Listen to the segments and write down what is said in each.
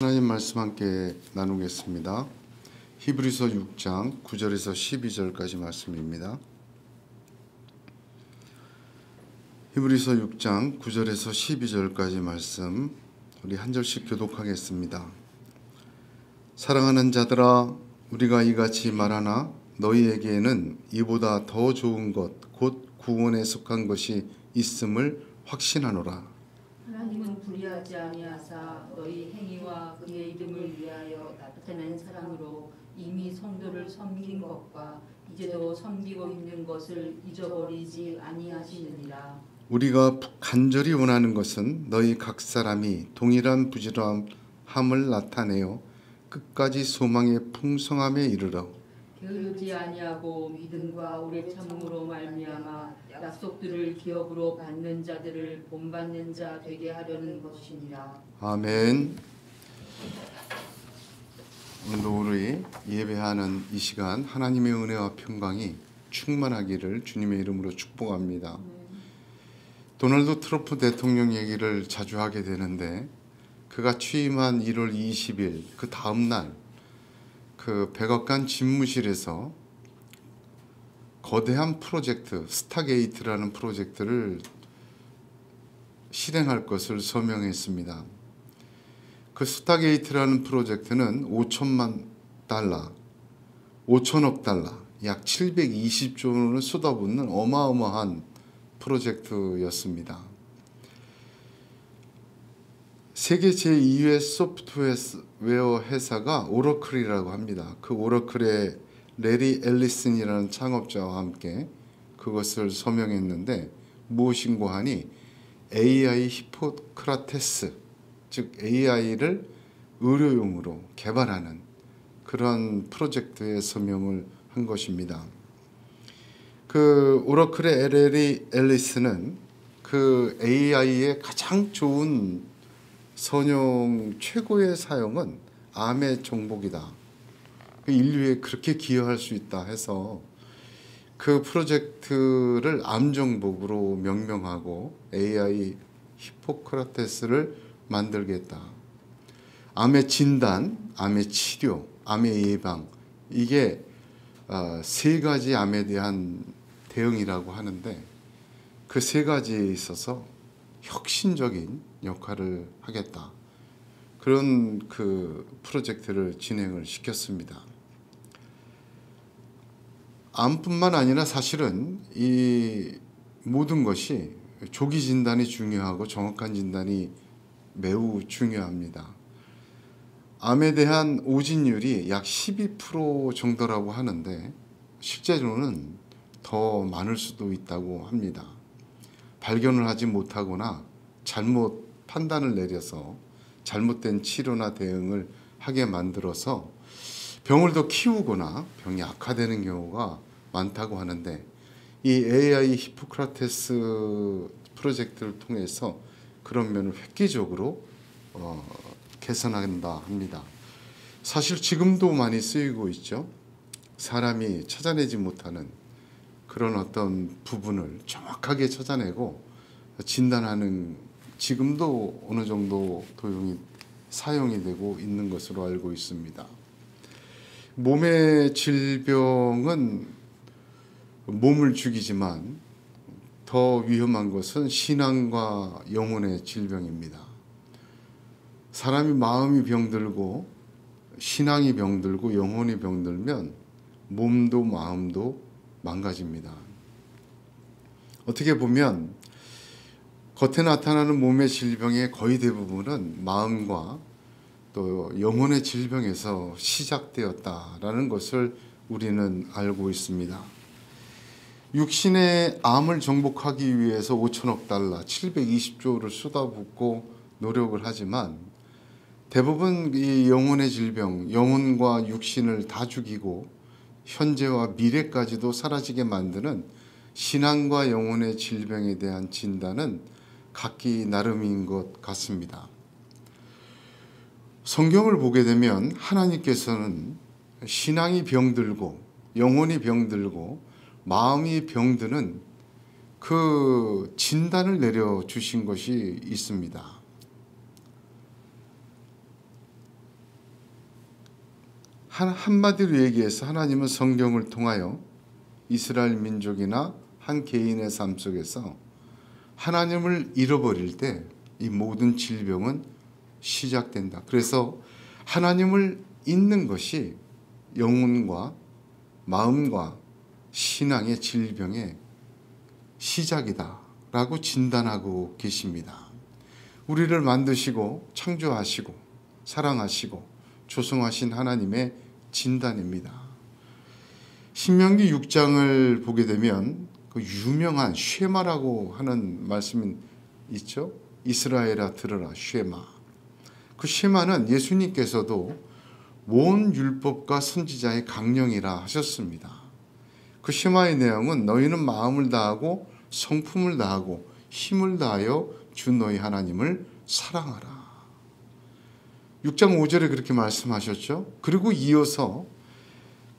하나님 말씀 함께 나누겠습니다. 히브리서 6장 9절에서 12절까지 말씀입니다. 히브리서 6장 9절에서 12절까지 말씀 우리 한 절씩 교독하겠습니다. 사랑하는 자들아, 우리가 이같이 말하나 너희에게는 이보다 더 좋은 것 곧 구원에 속한 것이 있음을 확신하노라. 하나님은 불의하지 아니하사 너희 행위와 그의 이름을 위하여 나타낸 사랑으로 이미 성도를 섬긴 것과 이제도 섬기고 있는 것을 잊어버리지 아니하시느니라. 우리가 간절히 원하는 것은 너희 각 사람이 동일한 부지런함을 나타내어 끝까지 소망의 풍성함에 이르러 게으르지 아니하고 믿음과 오래 참음으로 말미암아 약속들을 기업으로 받는 자들을 본받는 자 되게 하려는 것이니라. 아멘. 오늘도 우리 예배하는 이 시간 하나님의 은혜와 평강이 충만하기를 주님의 이름으로 축복합니다. 도널드 트럼프 대통령 얘기를 자주 하게 되는데 그가 취임한 1월 20일 그 다음 날 그 백악관 집무실에서 거대한 프로젝트 스타게이트라는 프로젝트를 실행할 것을 서명했습니다. 그 스타게이트라는 프로젝트는 5천억 달러, 약 720조 원을 쏟아붓는 어마어마한 프로젝트였습니다. 세계 제2의 소프트웨어 회사가 오러클이라고 합니다. 그 오러클의 레리 앨리슨이라는 창업자와 함께 그것을 서명했는데 무엇인고 하니 AI 히포크라테스, 즉 AI를 의료용으로 개발하는 그런 프로젝트에 서명을 한 것입니다. 그 오러클의 레리 앨리슨은 그 AI의 가장 좋은 선용 최고의 사용은 암의 정복이다. 인류에 그렇게 기여할 수 있다 해서 그 프로젝트를 암 정복으로 명명하고 AI 히포크라테스를 만들겠다. 암의 진단, 암의 치료, 암의 예방, 이게 세 가지 암에 대한 대응이라고 하는데 그 세 가지에 있어서 혁신적인 역할을 하겠다. 그런 그 프로젝트를 진행을 시켰습니다. 암뿐만 아니라 사실은 이 모든 것이 조기 진단이 중요하고 정확한 진단이 매우 중요합니다. 암에 대한 오진율이 약 12% 정도라고 하는데 실제로는 더 많을 수도 있다고 합니다. 발견을 하지 못하거나 잘못 판단을 내려서 잘못된 치료나 대응을 하게 만들어서 병을 더 키우거나 병이 악화되는 경우가 많다고 하는데 이 AI 히포크라테스 프로젝트를 통해서 그런 면을 획기적으로 개선한다 합니다. 사실 지금도 많이 쓰이고 있죠. 사람이 찾아내지 못하는 그런 어떤 부분을 정확하게 찾아내고 진단하는 지금도 어느 정도 사용이 되고 있는 것으로 알고 있습니다. 몸의 질병은 몸을 죽이지만 더 위험한 것은 신앙과 영혼의 질병입니다. 사람이 마음이 병들고 신앙이 병들고 영혼이 병들면 몸도 마음도 망가집니다. 어떻게 보면 겉에 나타나는 몸의 질병의 거의 대부분은 마음과 또 영혼의 질병에서 시작되었다라는 것을 우리는 알고 있습니다. 육신의 암을 정복하기 위해서 5천억 달러, 720조를 쏟아붓고 노력을 하지만 대부분 이 영혼의 질병, 영혼과 육신을 다 죽이고 현재와 미래까지도 사라지게 만드는 신앙과 영혼의 질병에 대한 진단은 각기 나름인 것 같습니다. 성경을 보게 되면 하나님께서는 신앙이 병들고 영혼이 병들고 마음이 병드는 그 진단을 내려주신 것이 있습니다. 한마디로 얘기해서 하나님은 성경을 통하여 이스라엘 민족이나 한 개인의 삶 속에서 하나님을 잃어버릴 때 이 모든 질병은 시작된다. 그래서 하나님을 잊는 것이 영혼과 마음과 신앙의 질병의 시작이다 라고 진단하고 계십니다. 우리를 만드시고 창조하시고 사랑하시고 조성하신 하나님의 진단입니다. 신명기 6장을 보게 되면 그 유명한 쉐마라고 하는 말씀이 있죠. 이스라엘아 들으라 쉐마. 그 쉐마는 예수님께서도 온 율법과 선지자의 강령이라 하셨습니다. 그 쉐마의 내용은 너희는 마음을 다하고 성품을 다하고 힘을 다하여 주 너희 하나님을 사랑하라. 6장 5절에 그렇게 말씀하셨죠. 그리고 이어서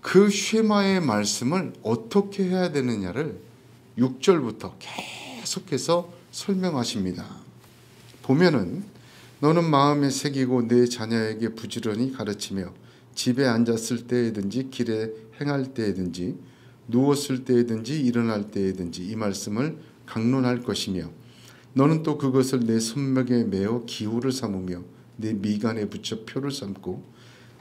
그 쉐마의 말씀을 어떻게 해야 되느냐를 6절부터 계속해서 설명하십니다. 보면은 너는 마음에 새기고 내 자녀에게 부지런히 가르치며 집에 앉았을 때에든지 길에 행할 때에든지 누웠을 때에든지 일어날 때에든지 이 말씀을 강론할 것이며 너는 또 그것을 내 손목에 메어 기호를 삼으며 내 미간에 붙여 표를 삼고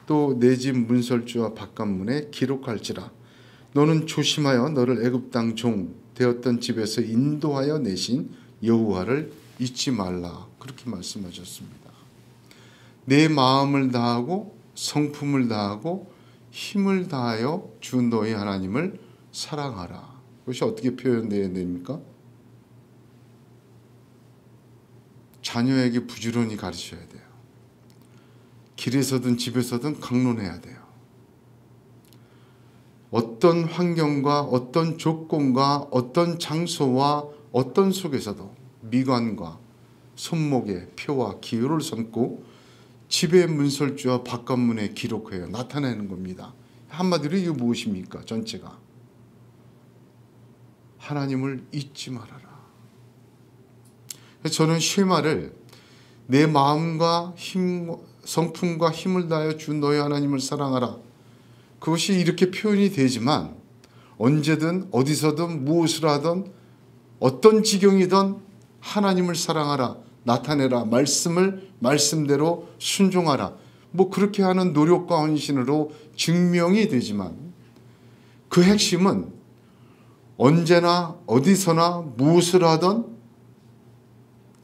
또 내 집 문설주와 바깥문에 기록할지라. 너는 조심하여 너를 애굽 땅 종 되었던 집에서 인도하여 내신 여호와를 잊지 말라. 그렇게 말씀하셨습니다. 내 마음을 다하고 성품을 다하고 힘을 다하여 주 너희 하나님을 사랑하라. 그것이 어떻게 표현되어야 됩니까? 자녀에게 부지런히 가르쳐야 돼요. 길에서든 집에서든 강론해야 돼요. 어떤 환경과 어떤 조건과 어떤 장소와 어떤 속에서도 미관과 손목에 표와 기호를 삼고 집의 문설주와 바깥문에 기록해요. 나타내는 겁니다. 한마디로 이게 무엇입니까? 전체가 하나님을 잊지 말아라. 저는 쉐마를 내 마음과 힘, 성품과 힘을 다하여 주 너희 하나님을 사랑하라. 그것이 이렇게 표현이 되지만 언제든 어디서든 무엇을 하든 어떤 지경이든 하나님을 사랑하라. 나타내라. 말씀을 말씀대로 순종하라. 뭐 그렇게 하는 노력과 헌신으로 증명이 되지만 그 핵심은 언제나 어디서나 무엇을 하든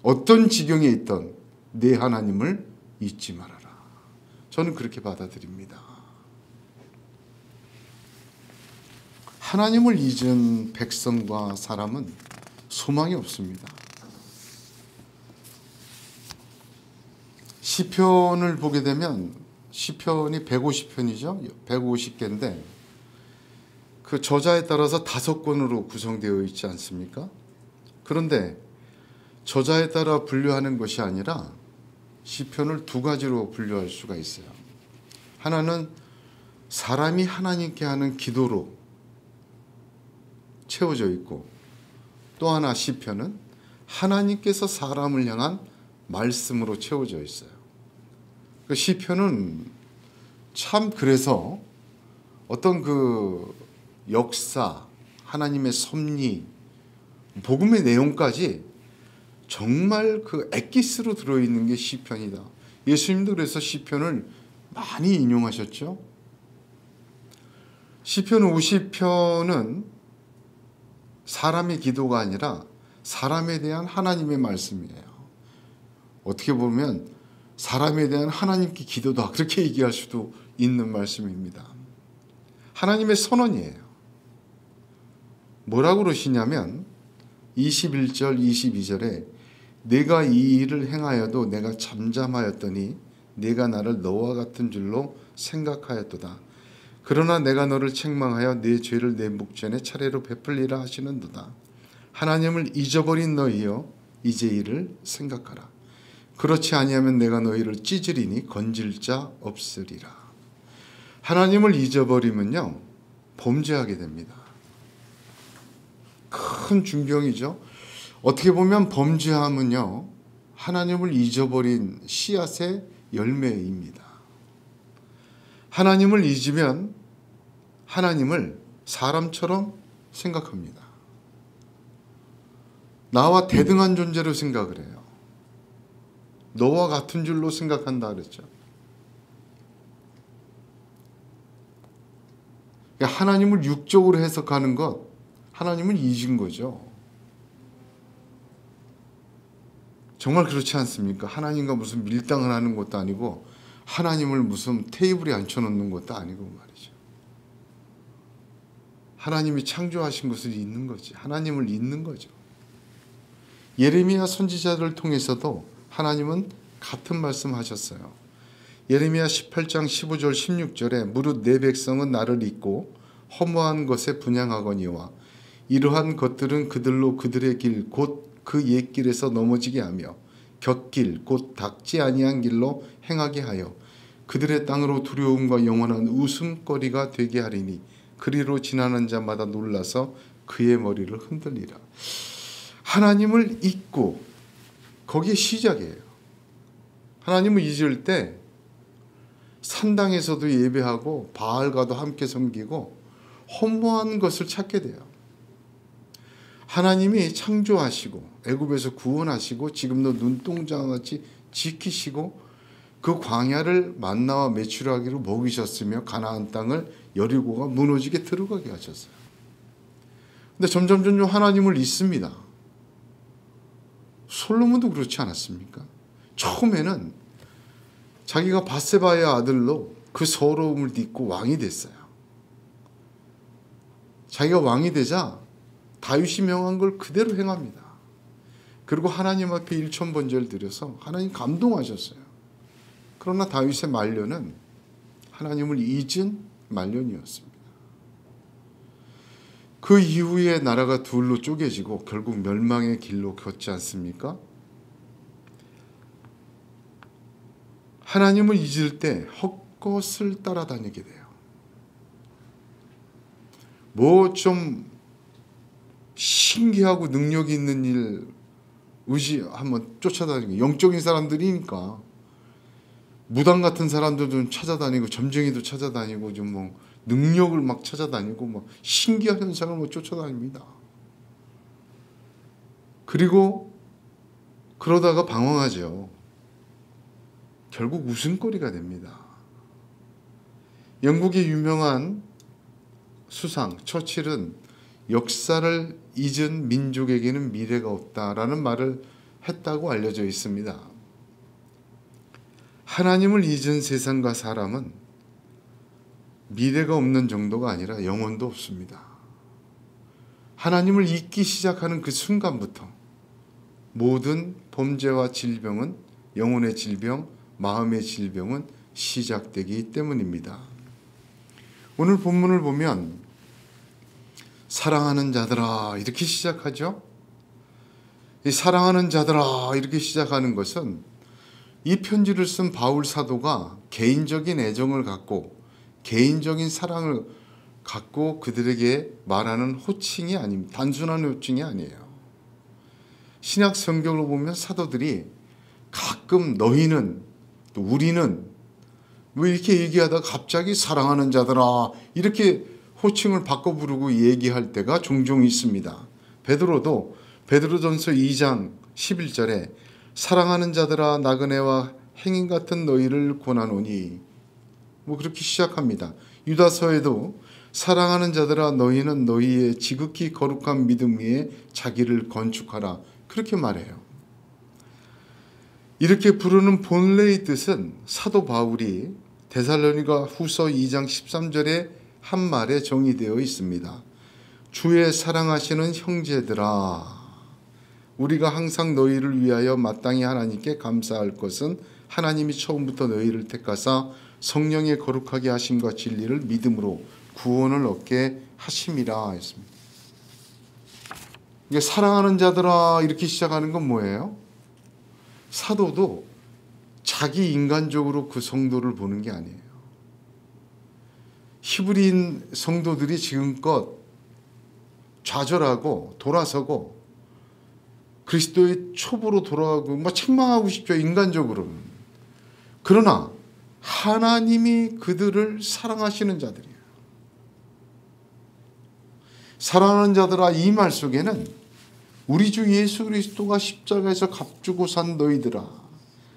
어떤 지경에 있든 내 하나님을 잊지 말아라. 저는 그렇게 받아들입니다. 하나님을 잊은 백성과 사람은 소망이 없습니다. 시편을 보게 되면 시편이 150편이죠. 150개인데 그 저자에 따라서 5권으로 구성되어 있지 않습니까? 그런데 저자에 따라 분류하는 것이 아니라 시편을 2가지로 분류할 수가 있어요. 하나는 사람이 하나님께 하는 기도로 채워져 있고 또 하나 시편은 하나님께서 사람을 향한 말씀으로 채워져 있어요. 그 시편은 참 그래서 어떤 그 역사, 하나님의 섭리, 복음의 내용까지 정말 그 엑기스로 들어있는 게 시편이다. 예수님도 그래서 시편을 많이 인용하셨죠. 시편 50편은 사람의 기도가 아니라 사람에 대한 하나님의 말씀이에요. 어떻게 보면 사람에 대한 하나님께 기도다 그렇게 얘기할 수도 있는 말씀입니다. 하나님의 선언이에요. 뭐라고 그러시냐면 21절 22절에 내가 이 일을 행하여도 내가 잠잠하였더니 내가 나를 너와 같은 줄로 생각하였도다. 그러나 내가 너를 책망하여 네 죄를 내 목전에 차례로 베풀리라 하시는도다. 하나님을 잊어버린 너희여 이제 이를 생각하라. 그렇지 아니하면 내가 너희를 찢으리니 건질 자 없으리라. 하나님을 잊어버리면요 범죄하게 됩니다. 큰 중병이죠. 어떻게 보면 범죄함은요 하나님을 잊어버린 씨앗의 열매입니다. 하나님을 잊으면 하나님을 사람처럼 생각합니다. 나와 대등한 존재로 생각을 해요. 너와 같은 줄로 생각한다 그랬죠. 그러니까 하나님을 육적으로 해석하는 것, 하나님을 잊은 거죠. 정말 그렇지 않습니까? 하나님과 무슨 밀당을 하는 것도 아니고 하나님을 무슨 테이블에 앉혀놓는 것도 아니고 말이죠. 하나님이 창조하신 것을 잊는 거지. 하나님을 잊는 거죠. 예레미야 선지자를 통해서도 하나님은 같은 말씀하셨어요. 예레미야 18장 15절 16절에 무릇 내 백성은 나를 잊고 허무한 것에 분향하거니와 이러한 것들은 그들로 그들의 길 곧 그 옛길에서 넘어지게 하며 곁길 곧 닦지 아니한 길로 행하게 하여 그들의 땅으로 두려움과 영원한 웃음거리가 되게 하리니 그리로 지나는 자마다 놀라서 그의 머리를 흔들리라. 하나님을 잊고 거기에 시작이에요. 하나님을 잊을 때 산당에서도 예배하고 바알과도 함께 섬기고 허무한 것을 찾게 돼요. 하나님이 창조하시고 애굽에서 구원하시고 지금도 눈동자같이 지키시고 그 광야를 만나와 메추라기로 먹이셨으며 가나안 땅을 여리고가 무너지게 들어가게 하셨어요. 근데 점점 하나님을 잊습니다. 솔로몬도 그렇지 않았습니까? 처음에는 자기가 밧세바의 아들로 그 서러움을 딛고 왕이 됐어요. 자기가 왕이 되자 다윗이 명한 걸 그대로 행합니다. 그리고 하나님 앞에 일천번제를 드려서 하나님 감동하셨어요. 그러나 다윗의 말년은 하나님을 잊은 말년이었습니다. 그 이후에 나라가 둘로 쪼개지고 결국 멸망의 길로 걷지 않습니까? 하나님을 잊을 때 헛것을 따라다니게 돼요. 뭐 좀 신기하고 능력이 있는 일 의지하면 쫓아다니고, 영적인 사람들이니까 무당 같은 사람들도 찾아다니고 점쟁이도 찾아다니고 좀 뭐 능력을 막 찾아다니고 뭐 신기한 현상을 뭐 쫓아다닙니다. 그리고 그러다가 방황하죠. 결국 웃음거리가 됩니다. 영국의 유명한 수상 처칠은 역사를 잊은 민족에게는 미래가 없다라는 말을 했다고 알려져 있습니다. 하나님을 잊은 세상과 사람은 미래가 없는 정도가 아니라 영원도 없습니다. 하나님을 잊기 시작하는 그 순간부터 모든 범죄와 질병은, 영혼의 질병, 마음의 질병은 시작되기 때문입니다. 오늘 본문을 보면 사랑하는 자들아 이렇게 시작하죠. 이 사랑하는 자들아 이렇게 시작하는 것은 이 편지를 쓴 바울 사도가 개인적인 애정을 갖고 개인적인 사랑을 갖고 그들에게 말하는 호칭이 아닙니다. 단순한 호칭이 아니에요. 신약 성경을 보면 사도들이 가끔 너희는 또 우리는 뭐 이렇게 얘기하다가 갑자기 사랑하는 자들아 이렇게 호칭을 바꿔 부르고 얘기할 때가 종종 있습니다. 베드로도 베드로전서 2장 11절에 사랑하는 자들아 나그네와 행인 같은 너희를 권하노니 뭐 그렇게 시작합니다. 유다서에도 사랑하는 자들아 너희는 너희의 지극히 거룩한 믿음 위에 자기를 건축하라 그렇게 말해요. 이렇게 부르는 본래의 뜻은 사도 바울이 데살로니가 후서 2장 13절에 한 말에 정의되어 있습니다. 주의 사랑하시는 형제들아 우리가 항상 너희를 위하여 마땅히 하나님께 감사할 것은 하나님이 처음부터 너희를 택하사 성령의 거룩하게 하심과 진리를 믿음으로 구원을 얻게 하심이라 했습니다. 이게 사랑하는 자들아 이렇게 시작하는 건 뭐예요? 사도도 자기 인간적으로 그 성도를 보는 게 아니에요. 히브리인 성도들이 지금껏 좌절하고 돌아서고 그리스도의 첩으로 돌아가고 막 책망하고 싶죠. 인간적으로는. 그러나 하나님이 그들을 사랑하시는 자들이에요. 사랑하는 자들아, 이 말 속에는 우리 주 예수 그리스도가 십자가에서 값주고 산 너희들아,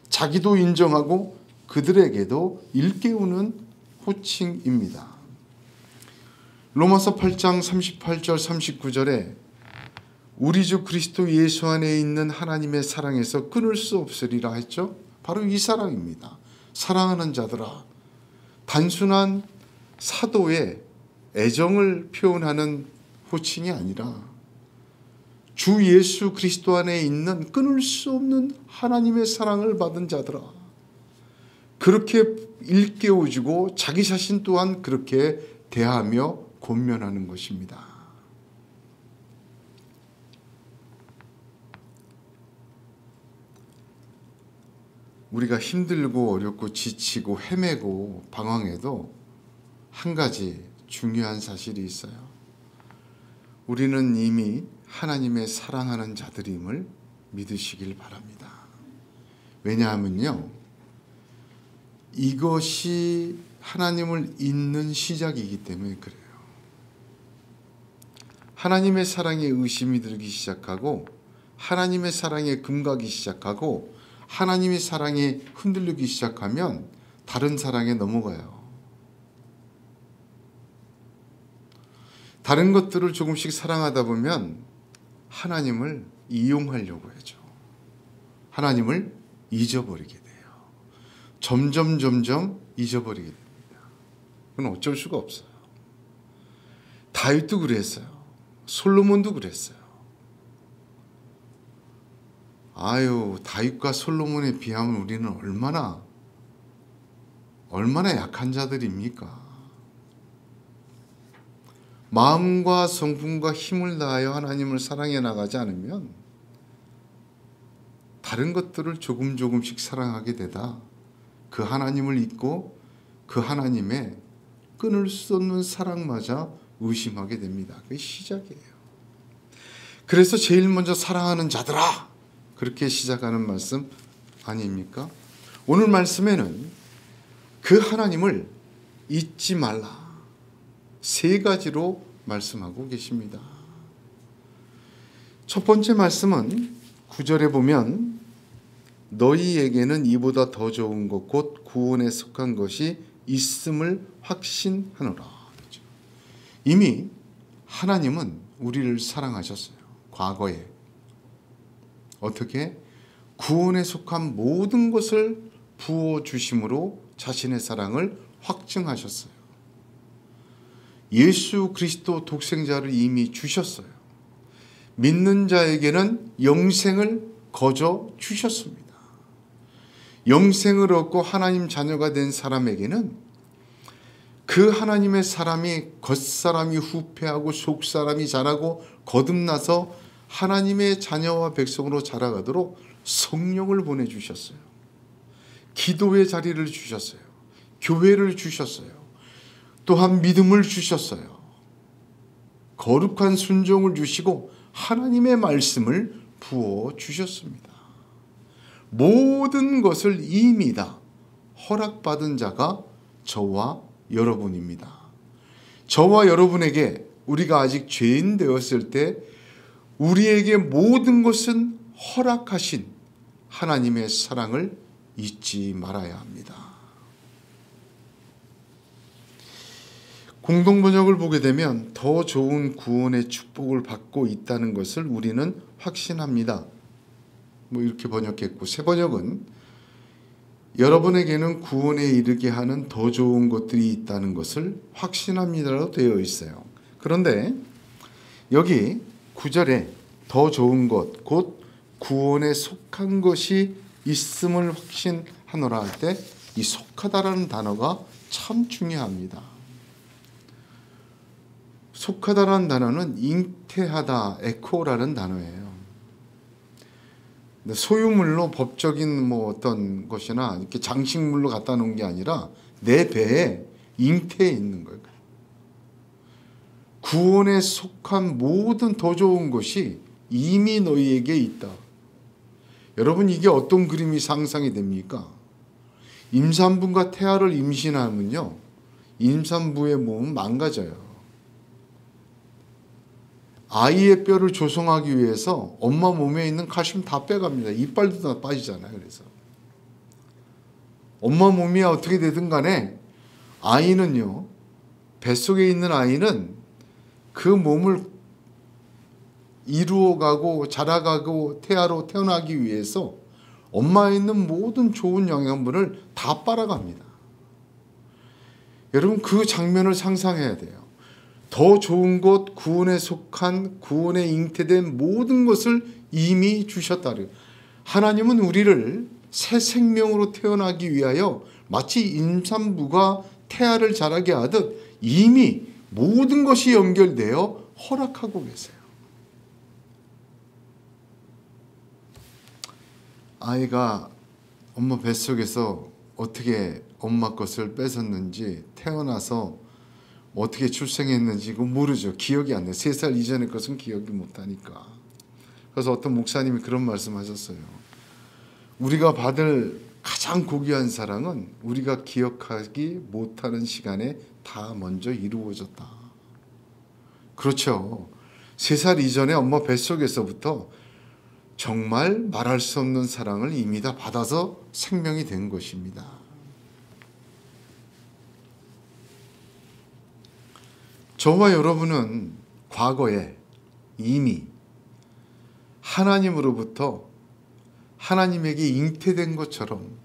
자기도 인정하고 그들에게도 일깨우는 호칭입니다. 로마서 8장 38절 39절에 우리 주 그리스도 예수 안에 있는 하나님의 사랑에서 끊을 수 없으리라 했죠. 바로 이 사랑입니다. 사랑하는 자들아, 단순한 사도의 애정을 표현하는 호칭이 아니라 주 예수 그리스도 안에 있는 끊을 수 없는 하나님의 사랑을 받은 자들아, 그렇게 일깨워주고 자기 자신 또한 그렇게 대하며 권면하는 것입니다. 우리가 힘들고 어렵고 지치고 헤매고 방황해도 한 가지 중요한 사실이 있어요. 우리는 이미 하나님의 사랑하는 자들임을 믿으시길 바랍니다. 왜냐하면요, 이것이 하나님을 잊는 시작이기 때문에 그래요. 하나님의 사랑에 의심이 들기 시작하고 하나님의 사랑에 금가기 시작하고 하나님의 사랑에 흔들리기 시작하면 다른 사랑에 넘어가요. 다른 것들을 조금씩 사랑하다 보면 하나님을 이용하려고 하죠. 하나님을 잊어버리게 돼요. 점점 잊어버리게 됩니다. 그건 어쩔 수가 없어요. 다윗도 그랬어요. 솔로몬도 그랬어요. 다윗과 솔로몬에 비하면 우리는 얼마나 약한 자들입니까? 마음과 성품과 힘을 다하여 하나님을 사랑해 나가지 않으면 다른 것들을 조금씩 사랑하게 되다 그 하나님을 잊고 그 하나님의 끊을 수 없는 사랑마저 의심하게 됩니다. 그게 시작이에요. 그래서 제일 먼저 사랑하는 자들아, 그렇게 시작하는 말씀 아닙니까? 오늘 말씀에는 그 하나님을 잊지 말라, 세 가지로 말씀하고 계십니다. 첫 번째 말씀은 9절에 보면 너희에게는 이보다 더 좋은 것 곧 구원에 속한 것이 있음을 확신하노라. 이미 하나님은 우리를 사랑하셨어요. 과거에 어떻게? 구원에 속한 모든 것을 부어주심으로 자신의 사랑을 확증하셨어요. 예수 그리스도 독생자를 이미 주셨어요. 믿는 자에게는 영생을 거저 주셨습니다. 영생을 얻고 하나님 자녀가 된 사람에게는 그 하나님의 사람이 겉사람이 후패하고 속사람이 자라고 거듭나서 하나님의 자녀와 백성으로 자라가도록 성령을 보내주셨어요. 기도의 자리를 주셨어요. 교회를 주셨어요. 또한 믿음을 주셨어요. 거룩한 순종을 주시고 하나님의 말씀을 부어주셨습니다. 모든 것을 이미 다 허락받은 자가 저와 여러분입니다. 저와 여러분에게 우리가 아직 죄인 되었을 때 우리에게 모든 것은 허락하신 하나님의 사랑을 잊지 말아야 합니다. 공동번역을 보게 되면 더 좋은 구원의 축복을 받고 있다는 것을 우리는 확신합니다. 이렇게 번역했고, 새 번역은 여러분에게는 구원에 이르게 하는 더 좋은 것들이 있다는 것을 확신합니다라고 되어 있어요. 그런데 여기 9절에 더 좋은 것 곧 구원에 속한 것이 있음을 확신하노라 할 때 이 속하다라는 단어가 참 중요합니다. 속하다라는 단어는 잉태하다, 에코라는 단어예요. 소유물로 법적인 어떤 것이나 이렇게 장식물로 갖다 놓은 게 아니라 내 배에 잉태해 있는 거예요. 구원에 속한 모든 더 좋은 것이 이미 너희에게 있다. 여러분, 이게 어떤 그림이 상상이 됩니까? 임산부가 태아를 임신하면요, 임산부의 몸은 망가져요. 아이의 뼈를 조성하기 위해서 엄마 몸에 있는 칼슘 다 빼갑니다. 이빨도 다 빠지잖아요. 그래서 엄마 몸이 어떻게 되든 간에 아이는요, 뱃속에 있는 아이는 그 몸을 이루어가고 자라가고 태아로 태어나기 위해서 엄마에 있는 모든 좋은 영양분을 다 빨아갑니다. 여러분, 그 장면을 상상해야 돼요. 더 좋은 것, 구원에 속한, 구원에 잉태된 모든 것을 이미 주셨다래요. 하나님은 우리를 새 생명으로 태어나기 위하여 마치 임산부가 태아를 자라게 하듯 이미 모든 것이 연결되어 허락하고 계세요. 아이가 엄마 뱃속에서 어떻게 엄마 것을 뺏었는지, 태어나서 어떻게 출생했는지 그거 모르죠. 기억이 안 나요. 3살 이전의 것은 기억이 못하니까. 그래서 어떤 목사님이 그런 말씀하셨어요. 우리가 받을 가장 고귀한 사랑은 우리가 기억하기 못하는 시간에 다 먼저 이루어졌다. 그렇죠. 3살 이전에 엄마 뱃속에서부터 정말 말할 수 없는 사랑을 이미 다 받아서 생명이 된 것입니다. 저와 여러분은 과거에 이미 하나님으로부터 하나님에게 잉태된 것처럼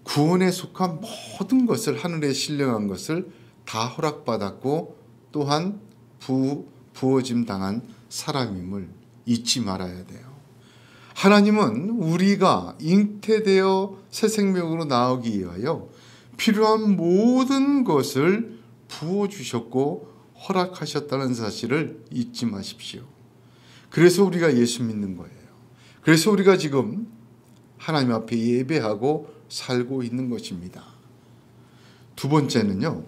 구원에 속한 모든 것을, 하늘에 신령한 것을 다 허락받았고 또한 부어짐 당한 사람임을 잊지 말아야 돼요. 하나님은 우리가 잉태되어 새 생명으로 나오기 위하여 필요한 모든 것을 부어주셨고 허락하셨다는 사실을 잊지 마십시오. 그래서 우리가 예수 믿는 거예요. 그래서 우리가 지금 하나님 앞에 예배하고 살고 있는 것입니다. 두 번째는요,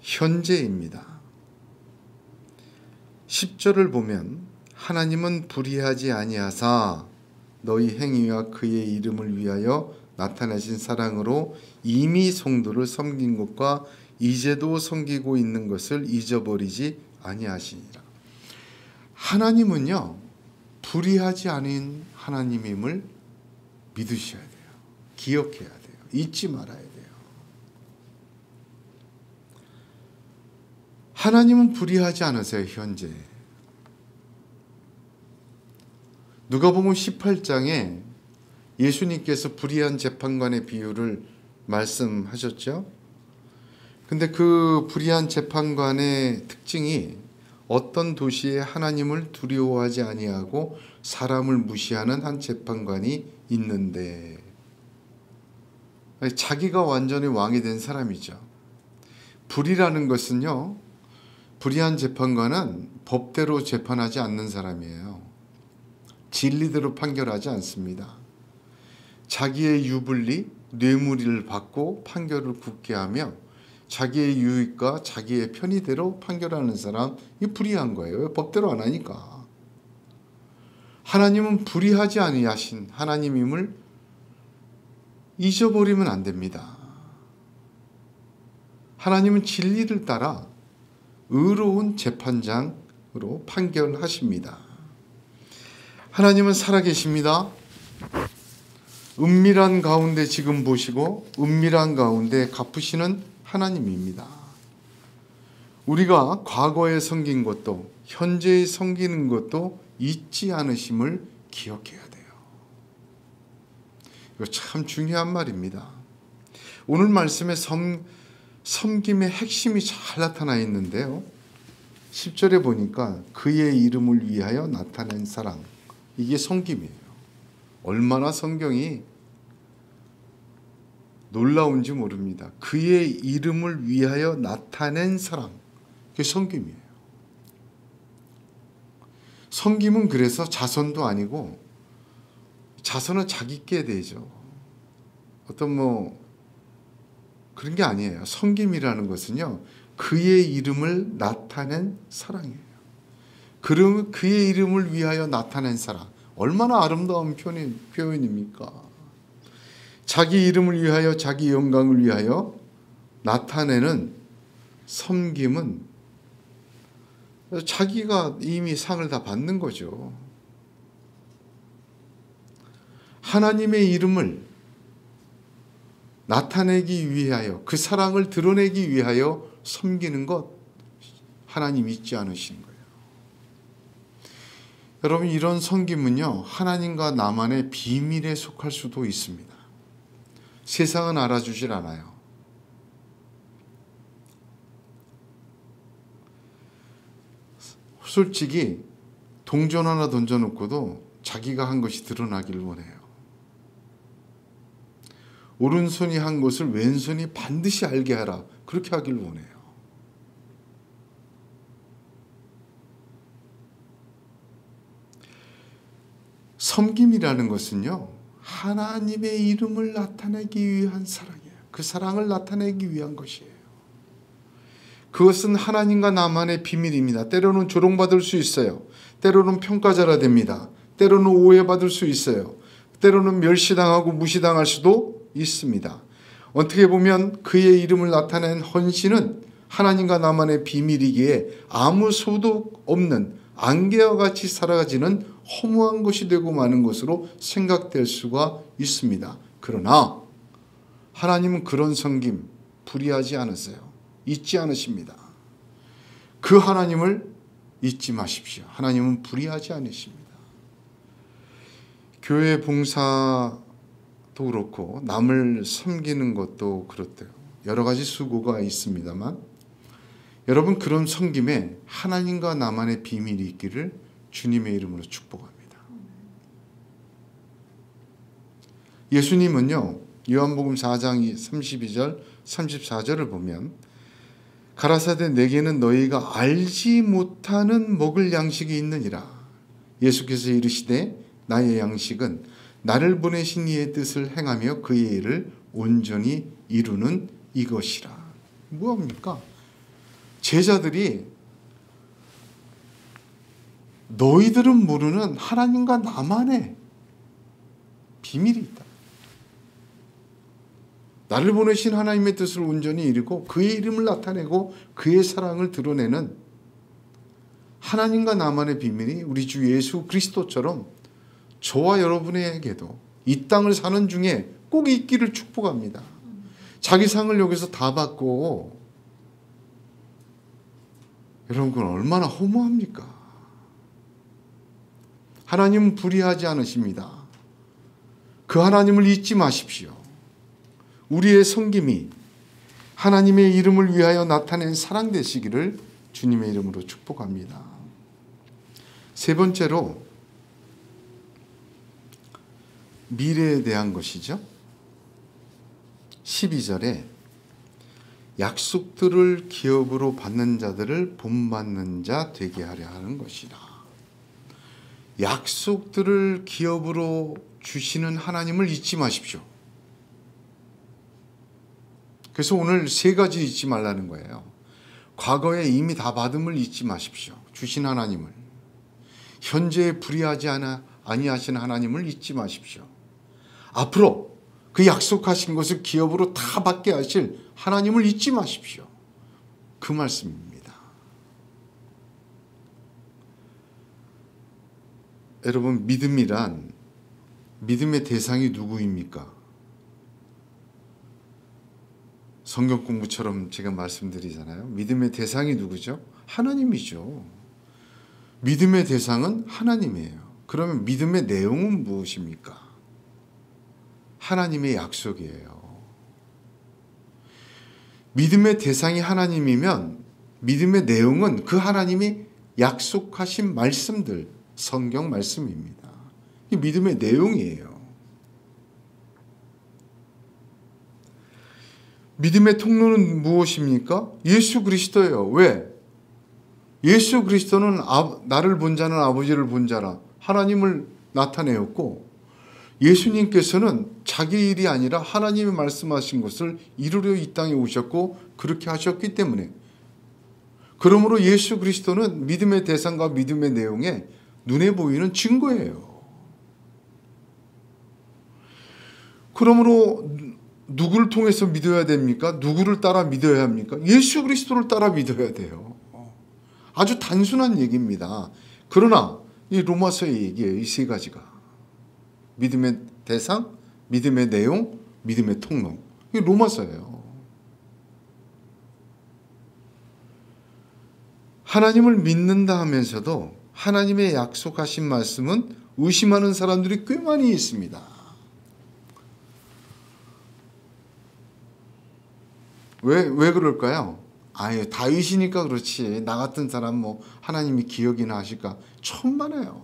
현재입니다. 10절을 보면 하나님은 불의하지 아니하사 너희 행위와 그의 이름을 위하여 나타내신 사랑으로 이미 성도를 섬긴 것과 이제도 섬기고 있는 것을 잊어버리지 아니하시니라. 하나님은요, 불의하지 않은 하나님임을 믿으셔야 돼요. 기억해야 돼요. 잊지 말아야 돼요. 하나님은 불의하지 않으세요. 현재 누가복음 18장에 예수님께서 불의한 재판관의 비유를 말씀하셨죠. 근데 그 불의한 재판관의 특징이 어떤 도시에 하나님을 두려워하지 아니하고 사람을 무시하는 한 재판관이 있는데, 자기가 완전히 왕이 된 사람이죠. 불의라는 것은요, 불의한 재판관은 법대로 재판하지 않는 사람이에요. 진리대로 판결하지 않습니다. 자기의 유불리, 뇌물을 받고 판결을 굳게 하며 자기의 유익과 자기의 편의대로 판결하는 사람이 불의한 거예요. 법대로 안 하니까. 하나님은 불의하지 아니하신 하나님임을 잊어버리면 안 됩니다. 하나님은 진리를 따라 의로운 재판장으로 판결하십니다. 하나님은 살아계십니다. 은밀한 가운데 지금 보시고 은밀한 가운데 갚으시는 하나님입니다. 우리가 과거에 섬긴 것도 현재에 섬기는 것도 잊지 않으심을 기억해야 돼요. 이거 참 중요한 말입니다. 오늘 말씀에 섬김의 핵심이 잘 나타나 있는데요. 10절에 보니까 그의 이름을 위하여 나타낸 사랑, 이게 섬김이에요. 얼마나 성경이 놀라운지 모릅니다. 그의 이름을 위하여 나타낸 사랑, 그게 섬김이에요. 섬김은 그래서 자선도 아니고, 자선은 자기께 되죠. 어떤 그런 게 아니에요. 섬김이라는 것은요, 그의 이름을 나타낸 사랑이에요. 그러면 그의 이름을 위하여 나타낸 사랑, 얼마나 아름다운 표현입니까? 자기 이름을 위하여 자기 영광을 위하여 나타내는 섬김은 자기가 이미 상을 다 받는 거죠. 하나님의 이름을 나타내기 위하여 그 사랑을 드러내기 위하여 섬기는 것 하나님 잊지 않으시는 거예요. 여러분 이런 섬김은요 하나님과 나만의 비밀에 속할 수도 있습니다. 세상은 알아주질 않아요. 솔직히 동전 하나 던져놓고도 자기가 한 것이 드러나기를 원해요. 오른손이 한 것을 왼손이 반드시 알게 하라. 그렇게 하기를 원해요. 섬김이라는 것은요. 하나님의 이름을 나타내기 위한 사랑이에요. 그 사랑을 나타내기 위한 것이에요. 그것은 하나님과 나만의 비밀입니다. 때로는 조롱받을 수 있어요. 때로는 평가자라 됩니다. 때로는 오해받을 수 있어요. 때로는 멸시당하고 무시당할 수도 있습니다. 어떻게 보면 그의 이름을 나타낸 헌신은 하나님과 나만의 비밀이기에 아무 소득 없는 안개와 같이 사라지는 허무한 것이 되고 마는 것으로 생각될 수가 있습니다. 그러나 하나님은 그런 섬김 불의하지 않으세요. 잊지 않으십니다. 그 하나님을 잊지 마십시오. 하나님은 불의하지 않으십니다. 교회 봉사도 그렇고 남을 섬기는 것도 그렇대요. 여러 가지 수고가 있습니다만 여러분 그런 섬김에 하나님과 나만의 비밀이 있기를 주님의 이름으로 축복합니다. 예수님은요. 요한복음 4장 32절 34절을 보면 가라사대 내게는 너희가 알지 못하는 먹을 양식이 있느니라. 예수께서 이르시되 나의 양식은 나를 보내신 이의 뜻을 행하며 그의 일을 온전히 이루는 이것이라. 뭐합니까? 제자들이 너희들은 모르는 하나님과 나만의 비밀이 있다. 나를 보내신 하나님의 뜻을 온전히 이루고 그의 이름을 나타내고 그의 사랑을 드러내는 하나님과 나만의 비밀이 우리 주 예수 그리스도처럼 저와 여러분에게도 이 땅을 사는 중에 꼭 있기를 축복합니다. 자기 상을 여기서 다 받고 여러분 그건 얼마나 허무합니까? 하나님은 불의하지 않으십니다. 그 하나님을 잊지 마십시오. 우리의 섬김이 하나님의 이름을 위하여 나타낸 사랑 되시기를 주님의 이름으로 축복합니다. 세 번째로 미래에 대한 것이죠. 12절에 약속들을 기업으로 받는 자들을 본받는 자 되게 하려 하는 것이라. 약속들을 기업으로 주시는 하나님을 잊지 마십시오. 그래서 오늘 세 가지 잊지 말라는 거예요. 과거에 이미 다 받음을 잊지 마십시오. 주신 하나님을. 현재에 불의하지 아니하시는 하나님을 잊지 마십시오. 앞으로 그 약속하신 것을 기업으로 다 받게 하실 하나님을 잊지 마십시오. 그 말씀입니다. 여러분 믿음이란 믿음의 대상이 누구입니까? 성경 공부처럼 제가 말씀드리잖아요. 믿음의 대상이 누구죠? 하나님이죠. 믿음의 대상은 하나님이에요. 그러면 믿음의 내용은 무엇입니까? 하나님의 약속이에요. 믿음의 대상이 하나님이면 믿음의 내용은 그 하나님이 약속하신 말씀들, 성경 말씀입니다. 이 믿음의 내용이에요. 믿음의 통로는 무엇입니까? 예수 그리스도예요. 왜? 예수 그리스도는 나를 본 자는 아버지를 본 자라 하나님을 나타내었고 예수님께서는 자기 일이 아니라 하나님이 말씀하신 것을 이루려 이 땅에 오셨고 그렇게 하셨기 때문에 그러므로 예수 그리스도는 믿음의 대상과 믿음의 내용에 눈에 보이는 증거예요. 그러므로 누구를 통해서 믿어야 됩니까? 누구를 따라 믿어야 합니까? 예수 그리스도를 따라 믿어야 돼요. 아주 단순한 얘기입니다. 그러나 이 로마서의 얘기예요. 이 세 가지가. 믿음의 대상, 믿음의 내용, 믿음의 통로. 이게 로마서예요. 하나님을 믿는다 하면서도 하나님의 약속하신 말씀은 의심하는 사람들이 꽤 많이 있습니다. 왜 그럴까요? 아유, 다윗이니까 그렇지. 나 같은 사람 뭐 하나님이 기억이나 하실까? 천만에요.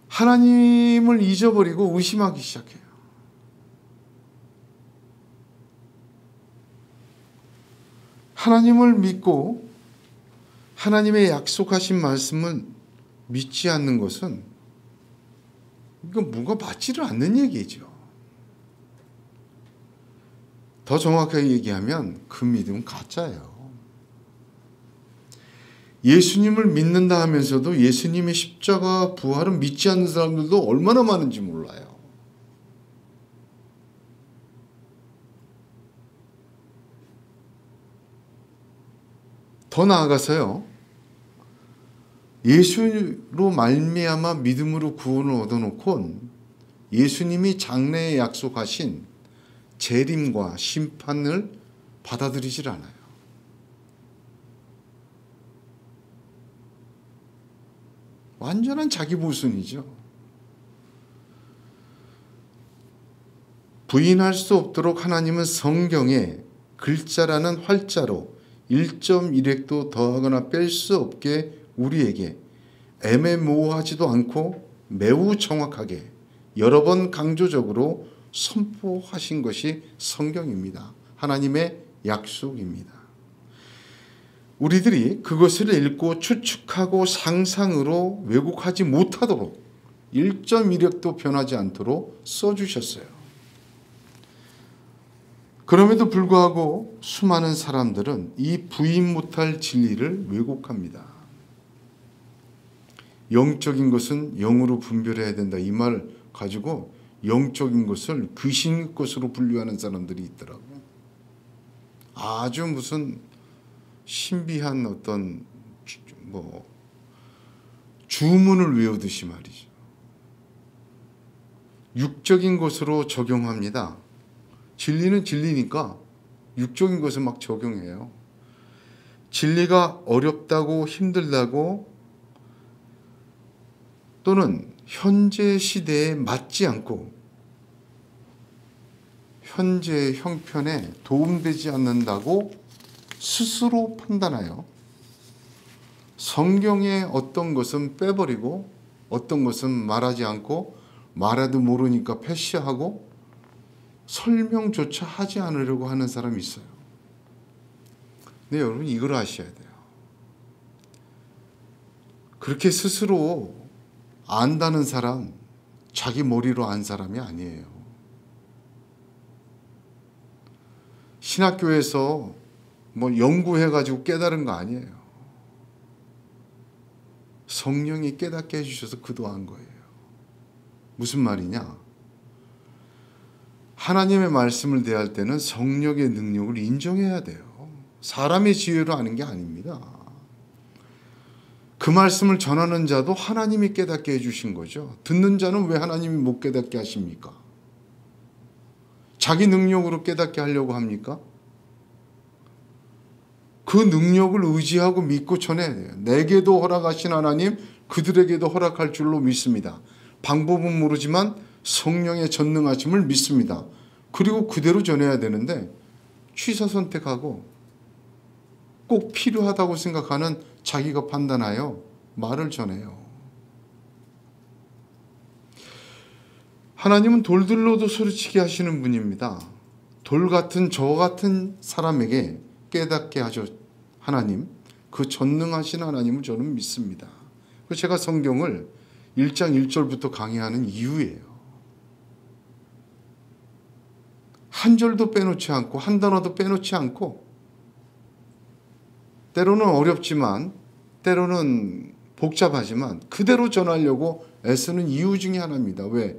하나님을 잊어버리고 의심하기 시작해요. 하나님을 믿고 하나님의 약속하신 말씀을 믿지 않는 것은 이건 뭔가 맞지를 않는 얘기죠. 더 정확하게 얘기하면 그 믿음은 가짜예요. 예수님을 믿는다 하면서도 예수님의 십자가 부활은 믿지 않는 사람들도 얼마나 많은지 몰라요. 더 나아가서요. 예수로 말미암아 믿음으로 구원을 얻어놓고 예수님이 장래에 약속하신 재림과 심판을 받아들이질 않아요. 완전한 자기보순이죠. 부인할 수 없도록 하나님은 성경에 글자라는 활자로 1.1획도 더하거나 뺄 수 없게 우리에게 애매모호하지도 않고 매우 정확하게 여러 번 강조적으로 선포하신 것이 성경입니다. 하나님의 약속입니다. 우리들이 그것을 읽고 추측하고 상상으로 왜곡하지 못하도록 1.1획도 변하지 않도록 써주셨어요. 그럼에도 불구하고 수많은 사람들은 이 부인 못할 진리를 왜곡합니다. 영적인 것은 영으로 분별해야 된다. 이 말 가지고 영적인 것을 귀신의 것으로 분류하는 사람들이 있더라고요. 아주 무슨 신비한 어떤 주문을 외우듯이 말이죠. 육적인 것으로 적용합니다. 진리는 진리니까 육적인 것을 막 적용해요. 진리가 어렵다고 힘들다고 또는 현재 시대에 맞지 않고 현재 형편에 도움되지 않는다고 스스로 판단하여 성경의 어떤 것은 빼버리고 어떤 것은 말하지 않고 말해도 모르니까 패시하고 설명조차 하지 않으려고 하는 사람이 있어요. 근데 여러분 이걸 아셔야 돼요. 그렇게 스스로 안다는 사람, 자기 머리로 안 사람이 아니에요. 신학교에서 연구해가지고 깨달은 거 아니에요. 성령이 깨닫게 해주셔서 그도한 거예요. 무슨 말이냐? 하나님의 말씀을 대할 때는 성령의 능력을 인정해야 돼요. 사람의 지혜로 하는 게 아닙니다. 그 말씀을 전하는 자도 하나님이 깨닫게 해주신 거죠. 듣는 자는 왜 하나님이 못 깨닫게 하십니까? 자기 능력으로 깨닫게 하려고 합니까? 그 능력을 의지하고 믿고 전해야 돼요. 내게도 허락하신 하나님, 그들에게도 허락할 줄로 믿습니다. 방법은 모르지만 성령의 전능하심을 믿습니다. 그리고 그대로 전해야 되는데 취사 선택하고 꼭 필요하다고 생각하는 자기가 판단하여 말을 전해요. 하나님은 돌들로도 소리치게 하시는 분입니다. 돌 같은 저 같은 사람에게 깨닫게 하죠. 하나님, 그 전능하신 하나님을 저는 믿습니다. 그래서 제가 성경을 1장 1절부터 강의하는 이유예요. 한 절도 빼놓지 않고 한 단어도 빼놓지 않고 때로는 어렵지만 때로는 복잡하지만 그대로 전하려고 애쓰는 이유 중에 하나입니다. 왜?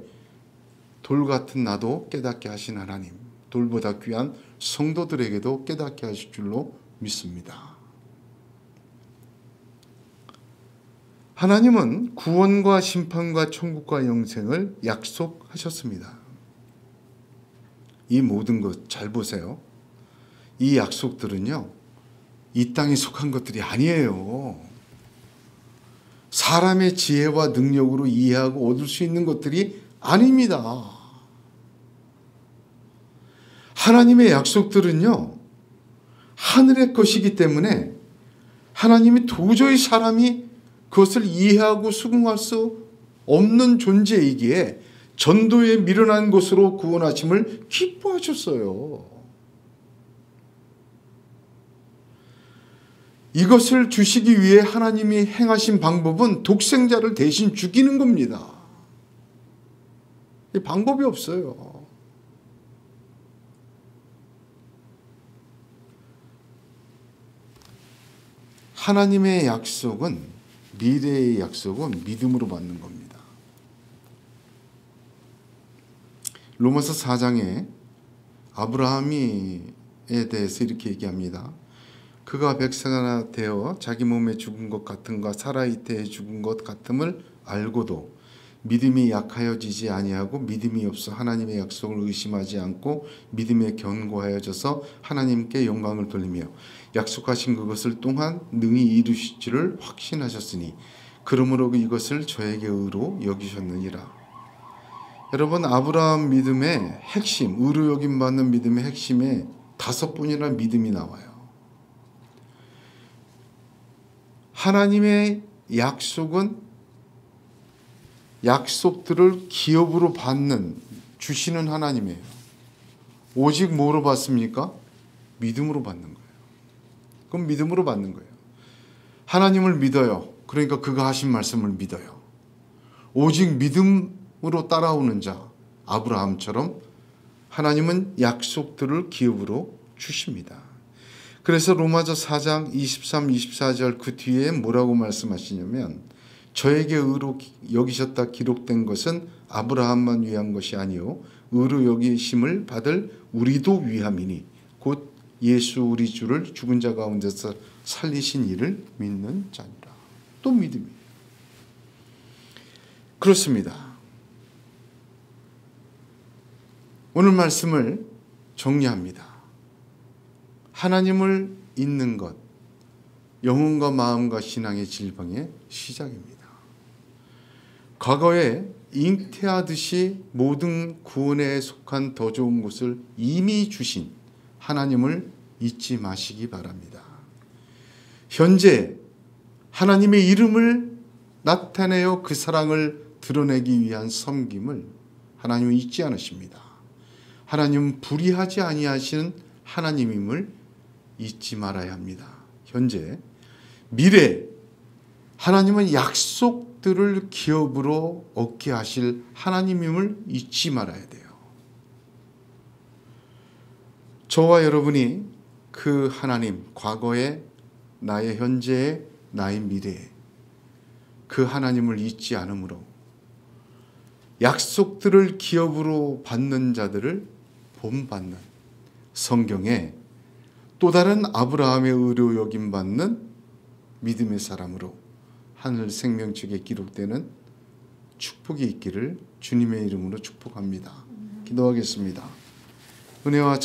돌 같은 나도 깨닫게 하신 하나님, 돌보다 귀한 성도들에게도 깨닫게 하실 줄로 믿습니다. 하나님은 구원과 심판과 천국과 영생을 약속하셨습니다. 이 모든 것 잘 보세요. 이 약속들은요, 이 땅에 속한 것들이 아니에요. 사람의 지혜와 능력으로 이해하고 얻을 수 있는 것들이 아닙니다. 하나님의 약속들은요, 하늘의 것이기 때문에 하나님이 도저히 사람이 그것을 이해하고 수긍할 수 없는 존재이기에 전도에 미련한 것으로 구원하심을 기뻐하셨어요. 이것을 주시기 위해 하나님이 행하신 방법은 독생자를 대신 죽이는 겁니다. 방법이 없어요. 하나님의 약속은, 미래의 약속은 믿음으로 받는 겁니다. 로마서 4장에 아브라함에 대해서 이렇게 얘기합니다. 그가 백성하나 되어 자기 몸에 죽은 것 같음과 사라 이때에 죽은 것 같음을 알고도 믿음이 약하여지지 아니하고 믿음이 없어 하나님의 약속을 의심하지 않고 믿음에 견고하여져서 하나님께 영광을 돌리며 약속하신 그것을 또한 능히 이루실 줄을 확신하셨으니 그러므로 이것을 저에게 의로 여기셨느니라. 여러분, 아브라함 믿음의 핵심, 의로 여김받는 믿음의 핵심에 5번이나 믿음이 나와요. 하나님의 약속은 약속들을 기업으로 받는, 주시는 하나님이에요. 오직 뭐로 받습니까? 믿음으로 받는 거예요. 그럼 믿음으로 받는 거예요. 하나님을 믿어요. 그러니까 그가 하신 말씀을 믿어요. 오직 믿음으로 따라오는 자, 아브라함처럼 하나님은 약속들을 기업으로 주십니다. 그래서 로마서 4장 23, 24절 그 뒤에 뭐라고 말씀하시냐면 저에게 의로 여기셨다 기록된 것은 아브라함만 위한 것이 아니요 의로 여기심을 받을 우리도 위함이니 곧 예수 우리 주를 죽은 자 가운데서 살리신 이를 믿는 자니라. 또 믿음이에요. 그렇습니다. 오늘 말씀을 정리합니다. 하나님을 잊는 것, 영혼과 마음과 신앙의 질병의 시작입니다. 과거에 잉태하듯이 모든 구원에 속한 더 좋은 것을 이미 주신 하나님을 잊지 마시기 바랍니다. 현재 하나님의 이름을 나타내어 그 사랑을 드러내기 위한 섬김을 하나님은 잊지 않으십니다. 하나님은 불의하지 아니하시는 하나님임을 잊지 말아야 합니다. 현재, 미래, 하나님은 약속들을 기업으로 얻게 하실 하나님임을 잊지 말아야 돼요. 저와 여러분이 그 하나님, 과거의 나의 현재의 나의 미래에 그 하나님을 잊지 않으므로 약속들을 기업으로 받는 자들을 본받는 성경에 또 다른 아브라함의 의로 여김받는 믿음의 사람으로 하늘 생명책에 기록되는 축복이 있기를 주님의 이름으로 축복합니다. 기도하겠습니다. 은혜와